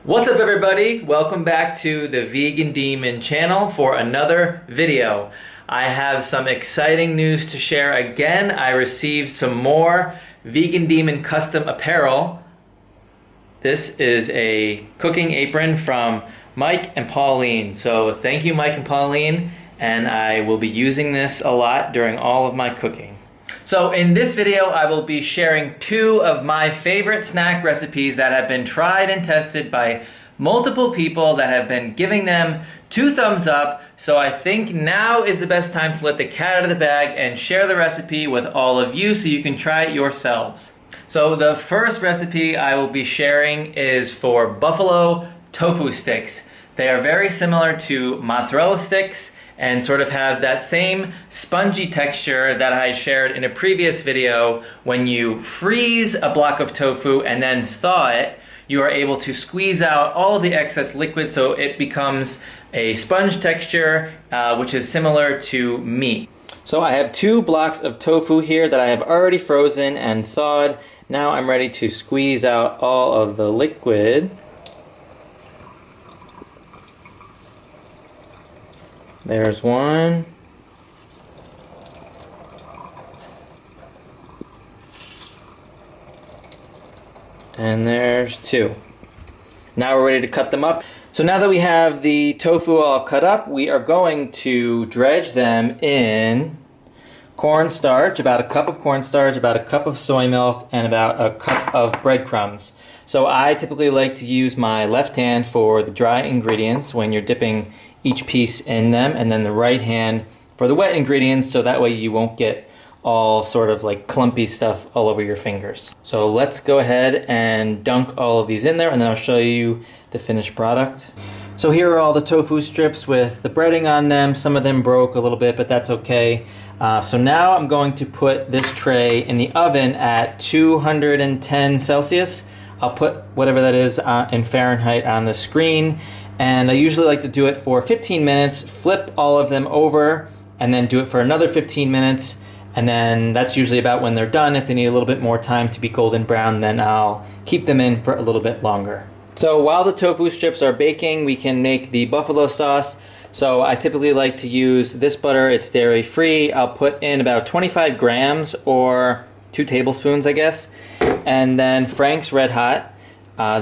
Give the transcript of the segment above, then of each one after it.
What's up everybody? Welcome back to the Vegan Demon channel for another video. I have some exciting news to share again. I received some more Vegan Demon custom apparel. This is a cooking apron from Mike and Pauline. So thank you Mike and Pauline, and I will be using this a lot during all of my cooking. So in this video, I will be sharing two of my favorite snack recipes that have been tried and tested by multiple people that have been giving them 2 thumbs up. So I think now is the best time to let the cat out of the bag and share the recipe with all of you so you can try it yourselves. So the first recipe I will be sharing is for buffalo tofu sticks. They are very similar to mozzarella sticks and sort of have that same spongy texture that I shared in a previous video. When you freeze a block of tofu and then thaw it, you are able to squeeze out all of the excess liquid so it becomes a sponge texture, which is similar to meat. So I have 2 blocks of tofu here that I have already frozen and thawed. Now I'm ready to squeeze out all of the liquid. There's one. And there's 2. Now we're ready to cut them up. So now that we have the tofu all cut up, we are going to dredge them in cornstarch, about a cup of cornstarch, about a cup of soy milk, and about a cup of breadcrumbs. So I typically like to use my left hand for the dry ingredients when you're dipping each piece in them, and then the right hand for the wet ingredients, so that way you won't get all sort of like clumpy stuff all over your fingers. So let's go ahead and dunk all of these in there, and then I'll show you the finished product. So here are all the tofu strips with the breading on them. Some of them broke a little bit, but that's okay. So now I'm going to put this tray in the oven at 210 Celsius. I'll put whatever that is in Fahrenheit on the screen. And I usually like to do it for 15 minutes, flip all of them over, and then do it for another 15 minutes. And then that's usually about when they're done. If they need a little bit more time to be golden brown, then I'll keep them in for a little bit longer. So while the tofu strips are baking, we can make the buffalo sauce. So I typically like to use this butter. It's dairy free. I'll put in about 25 grams or 2 tablespoons, I guess. And then Frank's Red Hot.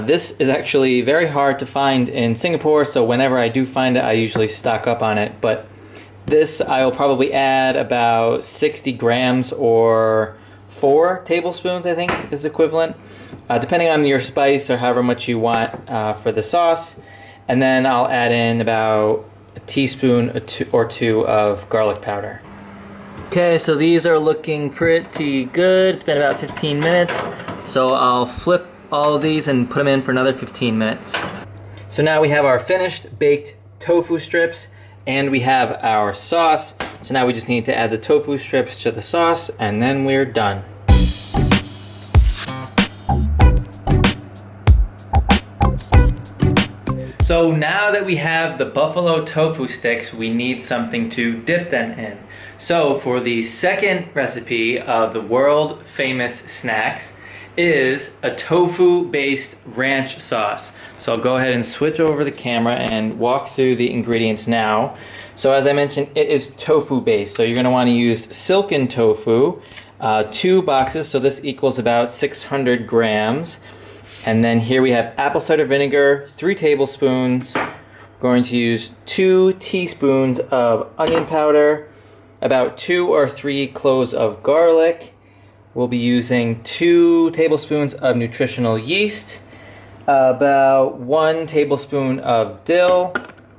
This is actually very hard to find in Singapore, so whenever I do find it, I usually stock up on it. But this I will probably add about 60 grams or 4 tablespoons, I think is equivalent, depending on your spice or however much you want for the sauce. And then I'll add in about a teaspoon or 2 of garlic powder. Okay, so these are looking pretty good. It's been about 15 minutes, so I'll flip all of these and put them in for another 15 minutes. So now we have our finished baked tofu strips and we have our sauce. So now we just need to add the tofu strips to the sauce and then we're done. So now that we have the buffalo tofu sticks, we need something to dip them in. So for the second recipe of the world famous snacks is a tofu-based ranch sauce. So I'll go ahead and switch over the camera and walk through the ingredients now. So as I mentioned, it is tofu-based. So you're going to want to use silken tofu, 2 boxes, so this equals about 600 grams. And then here we have apple cider vinegar, 3 tablespoons. We're going to use 2 teaspoons of onion powder, about 2 or 3 cloves of garlic. We'll be using 2 tablespoons of nutritional yeast, about 1 tablespoon of dill,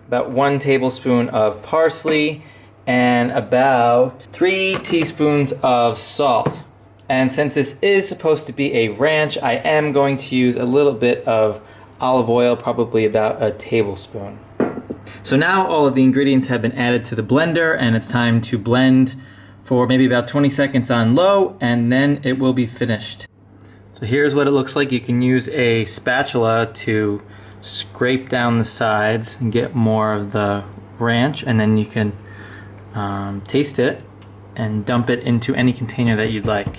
about 1 tablespoon of parsley, and about 3 teaspoons of salt. And since this is supposed to be a ranch, I am going to use a little bit of olive oil, probably about a tablespoon. So now all of the ingredients have been added to the blender, and it's time to blend for maybe about 20 seconds on low, and then it will be finished. So here's what it looks like. You can use a spatula to scrape down the sides and get more of the ranch, and then you can taste it and dump it into any container that you'd like.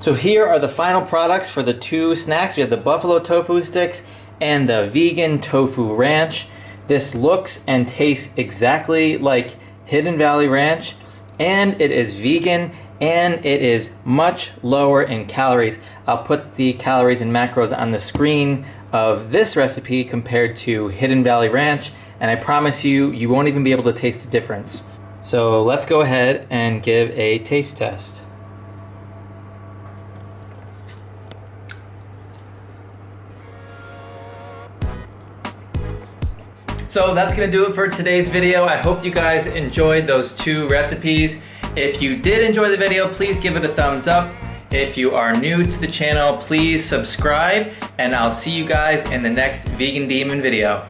So here are the final products for the two snacks. We have the buffalo tofu sticks and the vegan tofu ranch. This looks and tastes exactly like Hidden Valley Ranch, and it is vegan, and it is much lower in calories. I'll put the calories and macros on the screen of this recipe compared to Hidden Valley Ranch, and I promise you, you won't even be able to taste the difference. So let's go ahead and give a taste test. So that's gonna do it for today's video. I hope you guys enjoyed those two recipes. If you did enjoy the video, please give it a thumbs up. If you are new to the channel, please subscribe, and I'll see you guys in the next Vegan Demon video.